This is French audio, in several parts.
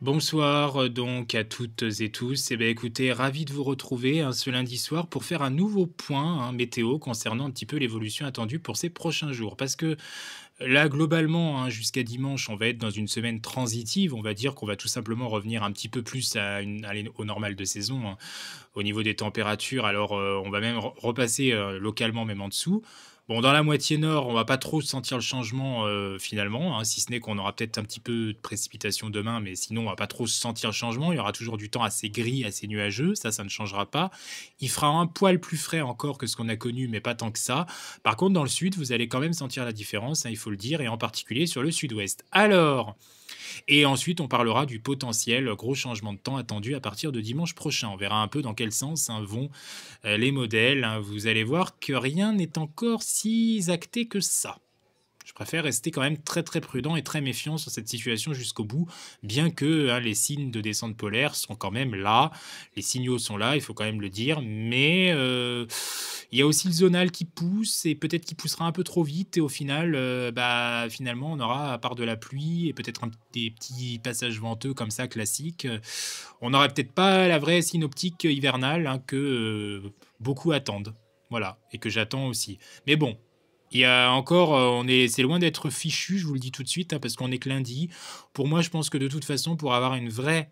Bonsoir donc à toutes et tous. Eh bien, écoutez, ravi de vous retrouver ce lundi soir pour faire un nouveau point météo concernant un petit peu l'évolution attendue pour ces prochains jours. Parce que là, globalement, jusqu'à dimanche, on va être dans une semaine transitive. On va dire qu'on va tout simplement revenir un petit peu plus au normal de saison au niveau des températures. Alors, on va même repasser localement même en dessous. Bon, dans la moitié nord, on va pas trop sentir le changement finalement, si ce n'est qu'on aura peut-être un petit peu de précipitation demain, mais sinon on va pas trop sentir le changement. Il y aura toujours du temps assez gris, assez nuageux, ça ne changera pas. Il fera un poil plus frais encore que ce qu'on a connu, mais pas tant que ça. Par contre, dans le sud, vous allez quand même sentir la différence, il faut le dire, et en particulier sur le sud-ouest. Alors, et ensuite, on parlera du potentiel gros changement de temps attendu à partir de dimanche prochain. On verra un peu dans quel sens vont les modèles. Vous allez voir que rien n'est encore si acté que ça. Je préfère rester quand même très très prudent et très méfiant sur cette situation jusqu'au bout, bien que les signes de descente polaire sont quand même là, les signaux sont là, il faut quand même le dire, mais il y a aussi le zonal qui pousse et peut-être qu'il poussera un peu trop vite et au final, finalement, on aura, à part de la pluie et peut-être des petits passages venteux comme ça classiques, on n'aura peut-être pas la vraie synoptique hivernale que beaucoup attendent. Voilà, et que j'attends aussi. Mais bon, il y a encore, c'est loin d'être fichu, je vous le dis tout de suite, parce qu'on est que lundi. Pour moi, je pense que de toute façon, pour avoir une vraie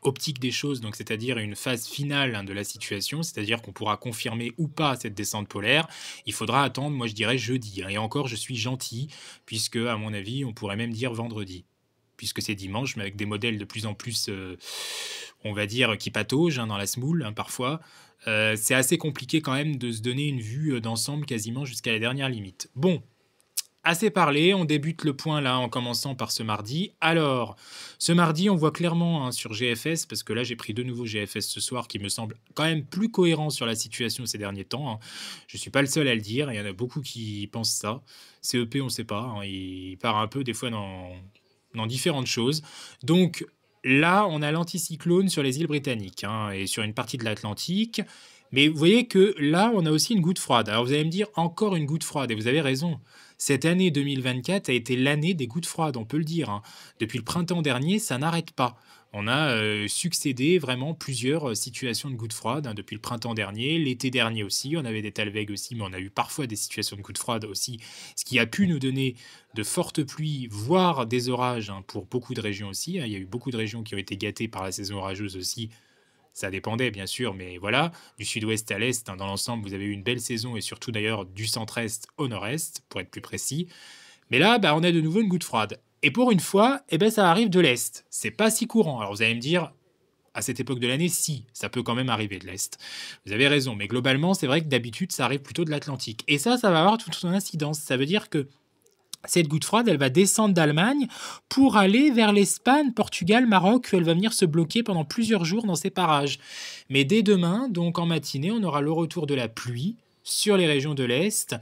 optique des choses, donc c'est-à-dire une phase finale de la situation, c'est-à-dire qu'on pourra confirmer ou pas cette descente polaire, il faudra attendre, moi je dirais jeudi. Et encore, je suis gentil, puisque à mon avis, on pourrait même dire vendredi. Puisque c'est dimanche, mais avec des modèles de plus en plus, on va dire, qui pataugent dans la semoule parfois. C'est assez compliqué quand même de se donner une vue d'ensemble quasiment jusqu'à la dernière limite. Bon, assez parlé, on débute le point là en commençant par ce mardi. Alors, ce mardi, on voit clairement sur GFS, parce que là j'ai pris de nouveau GFS ce soir, qui me semble quand même plus cohérent sur la situation ces derniers temps. Je ne suis pas le seul à le dire, il y en a beaucoup qui pensent ça. CEP, on ne sait pas, il part un peu des fois dans différentes choses. Donc là, on a l'anticyclone sur les îles britanniques et sur une partie de l'Atlantique. Mais vous voyez que là, on a aussi une goutte froide. Alors vous allez me dire, encore une goutte froide, et vous avez raison. Cette année 2024 a été l'année des gouttes froides, on peut le dire. Depuis le printemps dernier, ça n'arrête pas. On a succédé vraiment plusieurs situations de gouttes froides depuis le printemps dernier, l'été dernier aussi. On avait des talwegs aussi, mais on a eu parfois des situations de gouttes froides aussi, ce qui a pu nous donner de fortes pluies, voire des orages pour beaucoup de régions aussi. Il y a eu beaucoup de régions qui ont été gâtées par la saison orageuse aussi. Ça dépendait bien sûr, mais voilà, du sud-ouest à l'est, dans l'ensemble, vous avez eu une belle saison et surtout d'ailleurs du centre-est au nord-est, pour être plus précis. Mais là, on a de nouveau une goutte froide. Et pour une fois, ça arrive de l'est. C'est pas si courant. Alors vous allez me dire, à cette époque de l'année, si, ça peut quand même arriver de l'est. Vous avez raison, mais globalement, c'est vrai que d'habitude, ça arrive plutôt de l'Atlantique. Et ça va avoir toute son incidence. Ça veut dire que cette goutte froide, elle va descendre d'Allemagne pour aller vers l'Espagne, Portugal, Maroc, où elle va venir se bloquer pendant plusieurs jours dans ces parages. Mais dès demain, donc en matinée, on aura le retour de la pluie sur les régions de l'Est,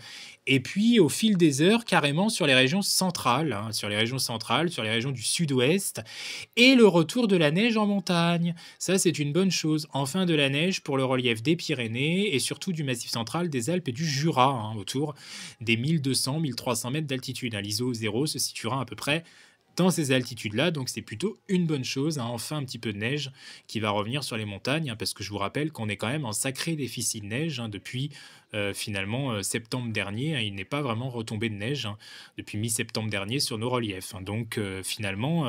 et puis au fil des heures, carrément sur les régions centrales, sur les régions centrales, sur les régions du sud-ouest, et le retour de la neige en montagne. Ça, c'est une bonne chose. Enfin, de la neige pour le relief des Pyrénées, et surtout du Massif central, des Alpes et du Jura, autour des 1200-1300 mètres d'altitude. L'ISO 0 se situera à peu près dans ces altitudes-là, donc c'est plutôt une bonne chose. Enfin, un petit peu de neige qui va revenir sur les montagnes, parce que je vous rappelle qu'on est quand même en sacré déficit de neige depuis finalement septembre dernier. Il n'est pas vraiment retombé de neige depuis mi-septembre dernier sur nos reliefs. Donc finalement,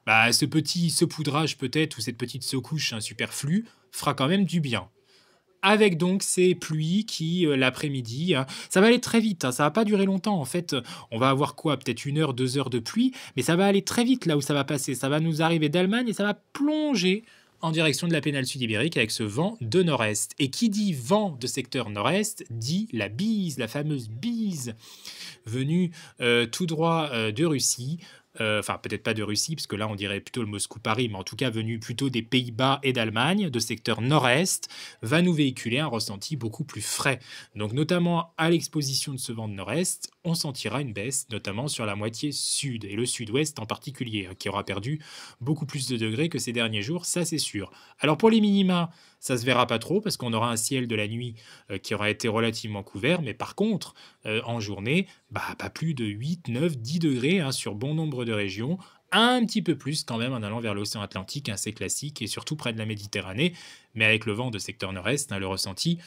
ce petit saupoudrage peut-être, ou cette petite secouche superflue, fera quand même du bien. Avec donc ces pluies qui, l'après-midi, ça va aller très vite, ça va pas durer longtemps. En fait, on va avoir quoi? Peut-être 1 heure, 2 heures de pluie, mais ça va aller très vite là où ça va passer. Ça va nous arriver d'Allemagne et ça va plonger en direction de la péninsule sud-ibérique avec ce vent de nord-est. Et qui dit vent de secteur nord-est, dit la bise, la fameuse bise venue tout droit de Russie. Enfin, peut-être pas de Russie, parce que là, on dirait plutôt le Moscou-Paris, mais en tout cas, venu plutôt des Pays-Bas et d'Allemagne, de secteur nord-est, va nous véhiculer un ressenti beaucoup plus frais. Donc, notamment à l'exposition de ce vent de nord-est, on sentira une baisse, notamment sur la moitié sud, et le sud-ouest en particulier, qui aura perdu beaucoup plus de degrés que ces derniers jours, ça c'est sûr. Alors, pour les minima, ça se verra pas trop, parce qu'on aura un ciel de la nuit qui aura été relativement couvert, mais par contre, en journée, pas plus de 8, 9, 10 degrés sur bon nombre de régions, un petit peu plus quand même en allant vers l'océan Atlantique, hein, c'est classique, et surtout près de la Méditerranée. Mais avec le vent de secteur nord-est, hein, le ressenti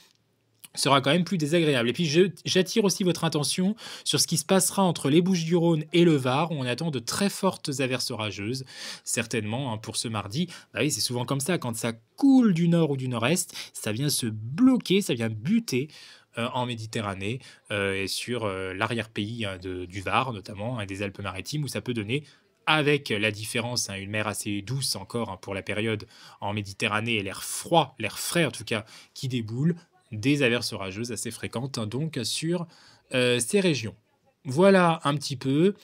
sera quand même plus désagréable. Et puis j'attire aussi votre attention sur ce qui se passera entre les Bouches-du-Rhône et le Var, où on attend de très fortes averses orageuses, certainement, hein, pour ce mardi. Bah oui, c'est souvent comme ça, quand ça coule du nord ou du nord-est, ça vient se bloquer, ça vient buter en Méditerranée et sur l'arrière-pays, hein, du Var, notamment, hein, des Alpes-Maritimes, où ça peut donner, avec la différence, hein, une mer assez douce encore, hein, pour la période en Méditerranée, et l'air froid, l'air frais en tout cas, qui déboule, des averses orageuses assez fréquentes, hein, donc sur ces régions. Voilà un petit peu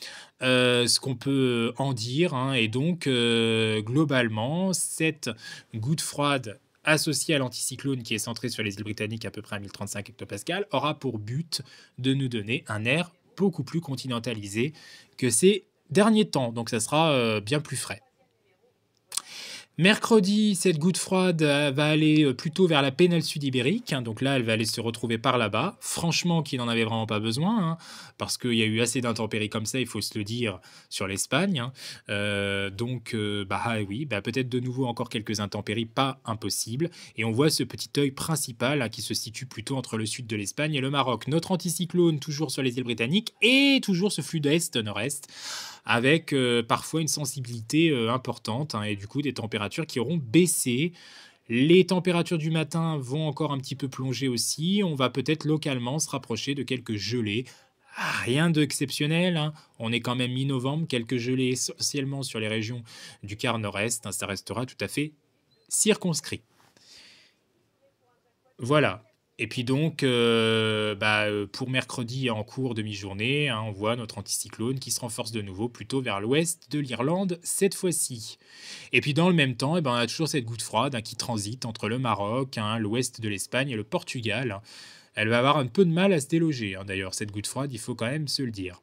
ce qu'on peut en dire, hein, et donc globalement, cette goutte froide associée à l'anticyclone qui est centré sur les îles britanniques à peu près à 1035 hectopascales aura pour but de nous donner un air beaucoup plus continentalisé que ces derniers temps. Donc ça sera bien plus frais. Mercredi, cette goutte froide va aller plutôt vers la péninsule sud-ibérique, hein, donc là, elle va aller se retrouver par là-bas. Franchement, qui n'en avait vraiment pas besoin, hein, parce qu'il y a eu assez d'intempéries comme ça, il faut se le dire, sur l'Espagne, hein. Donc, bah oui, bah, peut-être de nouveau encore quelques intempéries, pas impossible. Et on voit ce petit œil principal, hein, qui se situe plutôt entre le sud de l'Espagne et le Maroc. Notre anticyclone, toujours sur les îles britanniques, et toujours ce flux d'est-nord-est, avec parfois une sensibilité importante, hein, et du coup des températures qui auront baissé. Les températures du matin vont encore un petit peu plonger aussi. On va peut-être localement se rapprocher de quelques gelées. Rien d'exceptionnel, hein. On est quand même mi-novembre, quelques gelées essentiellement sur les régions du quart nord-est, hein, ça restera tout à fait circonscrit. Voilà. Et puis donc, pour mercredi en cours de mi-journée, hein, on voit notre anticyclone qui se renforce de nouveau plutôt vers l'ouest de l'Irlande cette fois-ci. Et puis dans le même temps, on a toujours cette goutte froide, hein, qui transite entre le Maroc, hein, l'ouest de l'Espagne et le Portugal. Elle va avoir un peu de mal à se déloger, hein, d'ailleurs, cette goutte froide, il faut quand même se le dire.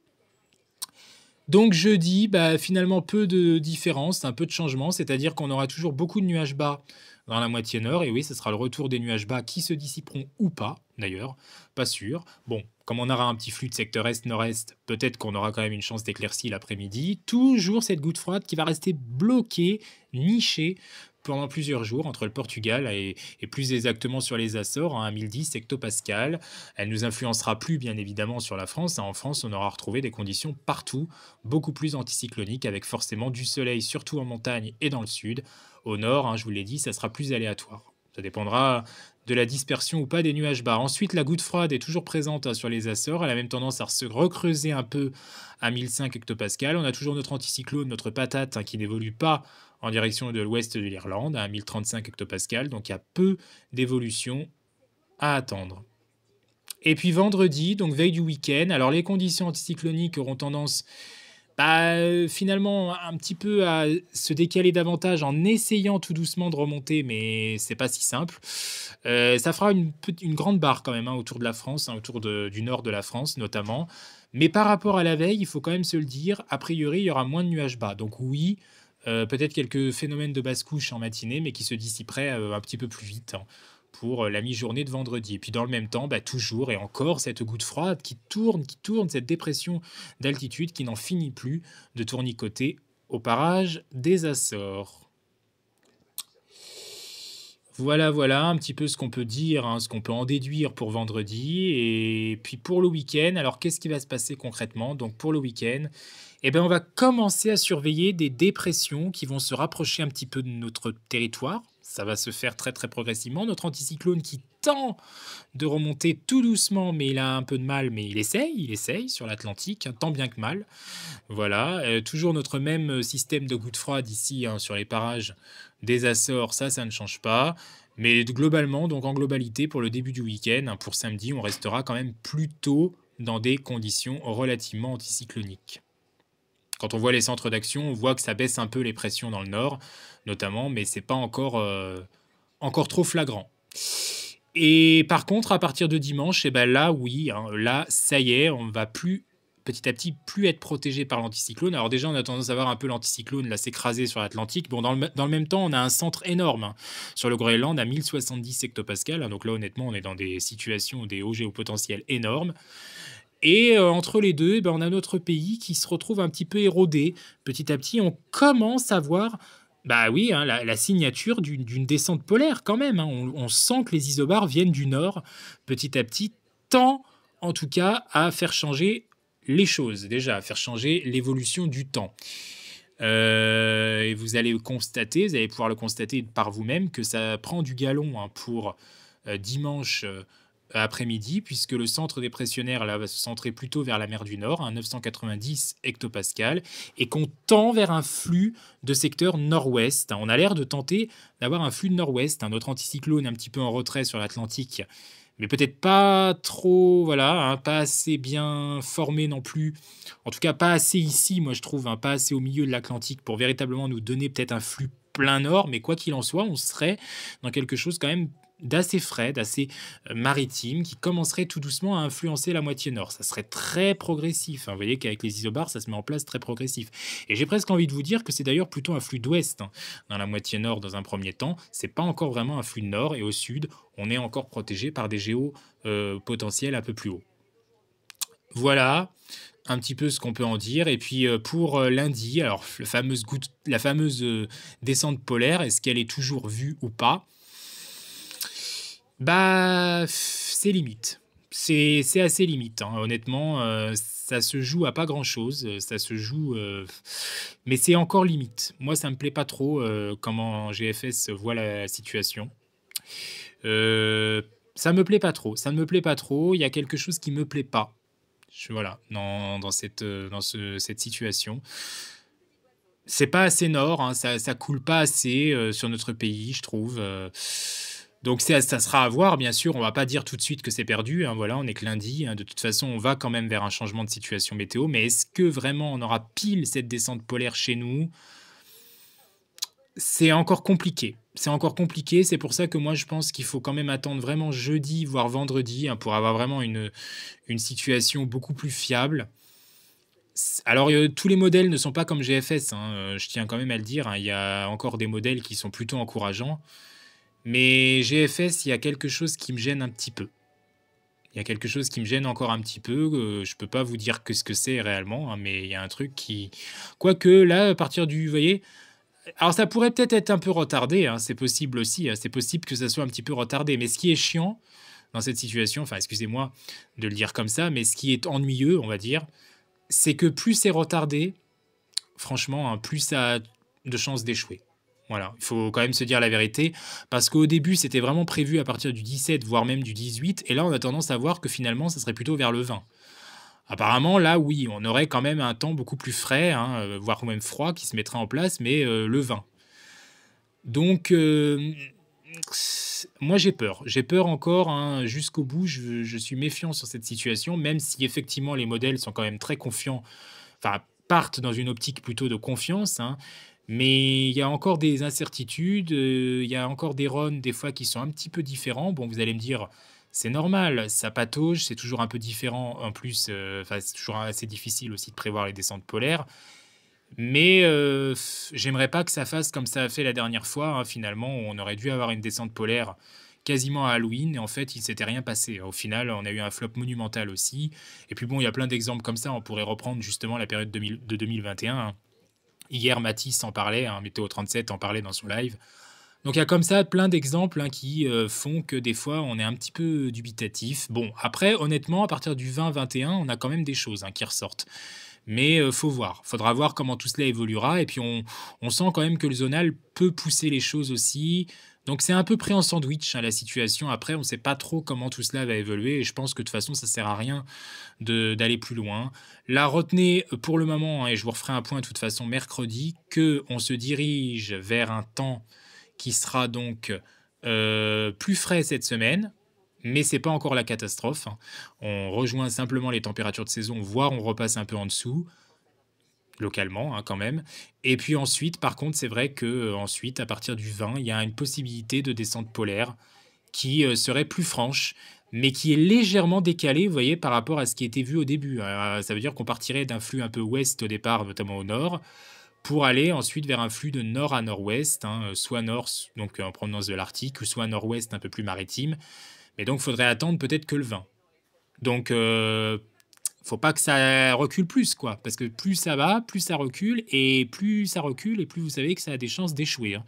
Donc jeudi, finalement peu de différence, un peu de changement, c'est-à-dire qu'on aura toujours beaucoup de nuages bas dans la moitié nord, et oui, ce sera le retour des nuages bas qui se dissiperont ou pas, d'ailleurs, pas sûr. Bon, comme on aura un petit flux de secteur est-nord-est, peut-être qu'on aura quand même une chance d'éclaircie l'après-midi. Toujours cette goutte froide qui va rester bloquée, nichée, pendant plusieurs jours entre le Portugal et plus exactement sur les Açores, hein, à 1010 hectopascales. Elle nous influencera plus, bien évidemment, sur la France, hein. En France, on aura retrouvé des conditions partout, beaucoup plus anticycloniques, avec forcément du soleil, surtout en montagne et dans le sud. Au nord, hein, je vous l'ai dit, ça sera plus aléatoire. Ça dépendra de la dispersion ou pas des nuages bas. Ensuite, la goutte froide est toujours présente, hein, sur les Açores. Elle a même tendance à se recreuser un peu à 1005 hectopascales. On a toujours notre anticyclone, notre patate, hein, qui n'évolue pas en direction de l'ouest de l'Irlande, à 1035 hectopascales. Donc il y a peu d'évolution à attendre. Et puis vendredi, donc veille du week-end, alors les conditions anticycloniques auront tendance, finalement un petit peu à se décaler davantage en essayant tout doucement de remonter, mais c'est pas si simple. Ça fera une grande barre quand même, hein, autour de la France, hein, autour du nord de la France notamment. Mais par rapport à la veille, il faut quand même se le dire, a priori, il y aura moins de nuages bas. Donc oui, peut-être quelques phénomènes de basse couche en matinée, mais qui se dissiperaient un petit peu plus vite, hein, pour la mi-journée de vendredi. Et puis dans le même temps, toujours et encore cette goutte froide qui tourne, cette dépression d'altitude qui n'en finit plus de tournicoter au parage des Açores. Voilà, voilà un petit peu ce qu'on peut dire, hein, ce qu'on peut en déduire pour vendredi. Et puis pour le week-end, alors qu'est-ce qui va se passer concrètement? Donc pour le week-end, on va commencer à surveiller des dépressions qui vont se rapprocher un petit peu de notre territoire. Ça va se faire très très progressivement. Notre anticyclone qui tend de remonter tout doucement, mais il a un peu de mal, mais il essaye sur l'Atlantique, hein, tant bien que mal. Voilà, toujours notre même système de gouttes froides ici, hein, sur les parages des Açores, ça ne change pas. Mais globalement, donc en globalité, pour le début du week-end, hein, pour samedi, on restera quand même plutôt dans des conditions relativement anticycloniques. Quand on voit les centres d'action, on voit que ça baisse un peu les pressions dans le nord, notamment, mais c'est pas encore trop flagrant. Et par contre, à partir de dimanche, là, oui, hein, là, ça y est, on va plus petit à petit plus être protégé par l'anticyclone. Alors déjà, on a tendance à voir un peu l'anticyclone là s'écraser sur l'Atlantique. Bon, dans le même temps, on a un centre énorme, hein, sur le Groenland à 1070 hectopascales. Hein, donc là, honnêtement, on est dans des situations, des hauts géopotentiels énormes. Et entre les deux, eh ben, on a notre pays qui se retrouve un petit peu érodé. Petit à petit, on commence à voir, bah oui, hein, la signature d'une descente polaire quand même, hein. On sent que les isobars viennent du nord petit à petit, tend en tout cas à faire changer les choses, déjà à faire changer l'évolution du temps. Et vous allez pouvoir le constater par vous-même que ça prend du galon, hein, pour dimanche après-midi, puisque le centre dépressionnaire là va se centrer plutôt vers la mer du Nord, hein, 990 hectopascales, et qu'on tend vers un flux de secteur nord-ouest, hein. On a l'air de tenter d'avoir un flux de nord-ouest, hein. Notre anticyclone un petit peu en retrait sur l'Atlantique, mais peut-être pas trop, voilà, hein, pas assez bien formé non plus. En tout cas, pas assez ici, moi je trouve, hein, pas assez au milieu de l'Atlantique pour véritablement nous donner peut-être un flux plein nord, mais quoi qu'il en soit, on serait dans quelque chose quand même d'assez frais, d'assez maritime, qui commencerait tout doucement à influencer la moitié nord. Ça serait très progressif, hein. Vous voyez qu'avec les isobars, ça se met en place très progressif. Et j'ai presque envie de vous dire que c'est d'ailleurs plutôt un flux d'ouest, hein, dans la moitié nord dans un premier temps. C'est pas encore vraiment un flux de nord, et au sud, on est encore protégé par des géos potentiels un peu plus hauts. Voilà un petit peu ce qu'on peut en dire. Et puis pour lundi, alors la fameuse descente polaire, est-ce qu'elle est toujours vue ou pas? Bah, c'est limite. C'est assez limite, hein. Honnêtement, ça se joue à pas grand-chose, ça se joue, mais c'est encore limite. Moi, ça me plaît pas trop, comment GFS voit la situation. Ça me plaît pas trop, ça ne me plaît pas trop. Il y a quelque chose qui me plaît pas. Voilà, dans cette, cette situation. C'est pas assez nord, hein, ça coule pas assez, sur notre pays, je trouve, donc ça sera à voir, bien sûr. On va pas dire tout de suite que c'est perdu, hein, voilà, on est que lundi, hein. De toute façon, on va quand même vers un changement de situation météo, mais est-ce que vraiment on aura pile cette descente polaire chez nous? C'est encore compliqué. C'est encore compliqué, c'est pour ça que moi je pense qu'il faut quand même attendre vraiment jeudi, voire vendredi, hein, pour avoir vraiment une situation beaucoup plus fiable. Alors, tous les modèles ne sont pas comme GFS, hein, je tiens quand même à le dire, hein. Il y a encore des modèles qui sont plutôt encourageants, mais GFS, il y a quelque chose qui me gêne un petit peu. Il y a quelque chose qui me gêne encore un petit peu, je peux pas vous dire que ce que c'est réellement, hein, mais il y a un truc qui quoique là, à partir du vous voyez? Alors ça pourrait peut-être être un peu retardé, hein, c'est possible aussi, hein, c'est possible que ça soit un petit peu retardé, mais ce qui est chiant dans cette situation, enfin excusez-moi de le dire comme ça, mais ce qui est ennuyeux, on va dire, c'est que plus c'est retardé, franchement, hein, plus ça a de chances d'échouer. Voilà, il faut quand même se dire la vérité, parce qu'au début, c'était vraiment prévu à partir du 17, voire même du 18, et là, on a tendance à voir que finalement, ça serait plutôt vers le 20. Apparemment, là, oui, on aurait quand même un temps beaucoup plus frais, hein, voire même froid qui se mettrait en place, mais le 20. Donc, moi j'ai peur. J'ai peur encore, hein, jusqu'au bout. Je suis méfiant sur cette situation, même si effectivement les modèles sont quand même très confiants, enfin partent dans une optique plutôt de confiance, hein. Mais il y a encore des incertitudes, il y a encore des runs des fois qui sont un petit peu différents. Bon, vous allez me dire, c'est normal, ça patauge, c'est toujours un peu différent en plus, enfin c'est toujours assez difficile aussi de prévoir les descentes polaires. Mais j'aimerais pas que ça fasse comme ça a fait la dernière fois, hein, finalement, où on aurait dû avoir une descente polaire quasiment à Halloween et en fait, il s'était rien passé. Au final, on a eu un flop monumental aussi. Et puis bon, il y a plein d'exemples comme ça. On pourrait reprendre justement la période 2021, hein. Hier, Mathis en parlait, hein, Météo 37 en parlait dans son live. Donc il y a comme ça plein d'exemples, hein, qui font que des fois, on est un petit peu dubitatif. Bon, après, honnêtement, à partir du 20-21, on a quand même des choses, hein, qui ressortent. Mais faut voir. Faudra voir comment tout cela évoluera et puis on sent quand même que le zonal peut pousser les choses aussi. Donc c'est un peu pris en sandwich, hein, la situation. Après, on ne sait pas trop comment tout cela va évoluer et je pense que de toute façon, ça sert à rien d'aller plus loin. Là, retenez pour le moment, hein, et je vous referai un point de toute façon mercredi, que on se dirige vers un temps qui sera donc plus frais cette semaine, mais c'est pas encore la catastrophe, hein. On rejoint simplement les températures de saison, voire on repasse un peu en dessous, localement, hein, quand même. Et puis ensuite, par contre, c'est vrai que ensuite, à partir du 20, il y a une possibilité de descente polaire qui serait plus franche, mais qui est légèrement décalée, vous voyez, par rapport à ce qui était vu au début. Ça veut dire qu'on partirait d'un flux un peu ouest au départ, notamment au nord, pour aller ensuite vers un flux de nord à nord-ouest, hein, soit nord, donc en provenance de l'Arctique, ou soit nord-ouest un peu plus maritime. Mais donc, il faudrait attendre peut-être que le 20. Donc, faut pas que ça recule plus, quoi. Parce que plus ça va, plus ça recule, et plus ça recule, et plus vous savez que ça a des chances d'échouer, hein,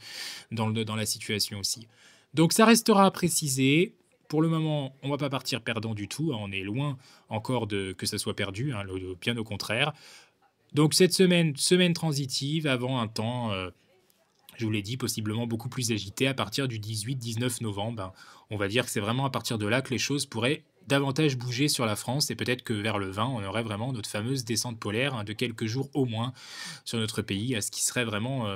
dans la situation aussi. Donc ça restera à préciser. Pour le moment, on va pas partir perdant du tout, hein, on est loin encore de que ça soit perdu, hein, bien au contraire. Donc cette semaine, semaine transitive avant un temps, je vous l'ai dit, possiblement beaucoup plus agité à partir du 18-19 novembre. Ben, on va dire que c'est vraiment à partir de là que les choses pourraient davantage bouger sur la France, et peut-être que vers le 20, on aurait vraiment notre fameuse descente polaire, hein, de quelques jours au moins sur notre pays, ce qui serait vraiment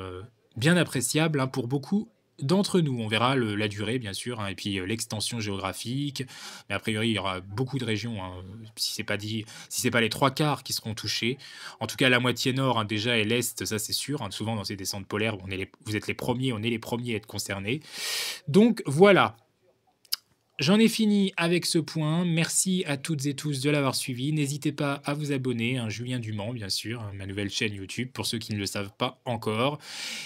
bien appréciable, hein, pour beaucoup d'entre nous. On verra la durée, bien sûr, hein, et puis l'extension géographique. Mais a priori, il y aura beaucoup de régions, hein, si c'est pas dit, si c'est pas les trois quarts qui seront touchés. En tout cas, la moitié nord, hein, déjà, et l'est, ça c'est sûr, hein. Souvent, dans ces descentes polaires, vous êtes les premiers, on est les premiers à être concernés. Donc voilà, j'en ai fini avec ce point. Merci à toutes et tous de l'avoir suivi. N'hésitez pas à vous abonner, hein, Julien Dumont, bien sûr, hein, ma nouvelle chaîne YouTube, pour ceux qui ne le savent pas encore.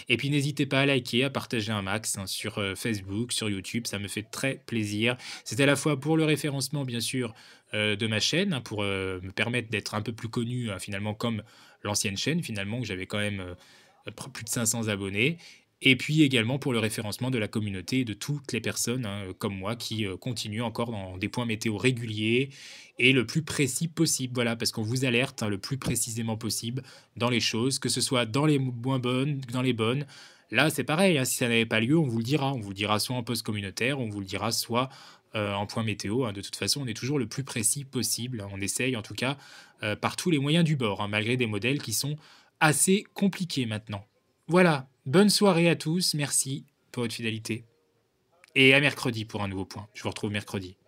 Et puis n'hésitez pas à liker, à partager un max, hein, sur Facebook, sur YouTube, ça me fait très plaisir. C'est à la fois pour le référencement, bien sûr, de ma chaîne, hein, pour me permettre d'être un peu plus connu, finalement, comme l'ancienne chaîne, finalement, où j'avais quand même plus de 500 abonnés. Et puis également pour le référencement de la communauté et de toutes les personnes, hein, comme moi, qui continuent encore dans des points météo réguliers et le plus précis possible. Voilà, parce qu'on vous alerte, hein, le plus précisément possible dans les choses, que ce soit dans les moins bonnes, dans les bonnes. Là, c'est pareil, hein, si ça n'avait pas lieu, on vous le dira. On vous le dira soit en post communautaire, on vous le dira soit en point météo, hein. De toute façon, on est toujours le plus précis possible, hein. On essaye, en tout cas, par tous les moyens du bord, hein, malgré des modèles qui sont assez compliqués maintenant. Voilà, bonne soirée à tous, merci pour votre fidélité. Et à mercredi pour un nouveau point. Je vous retrouve mercredi.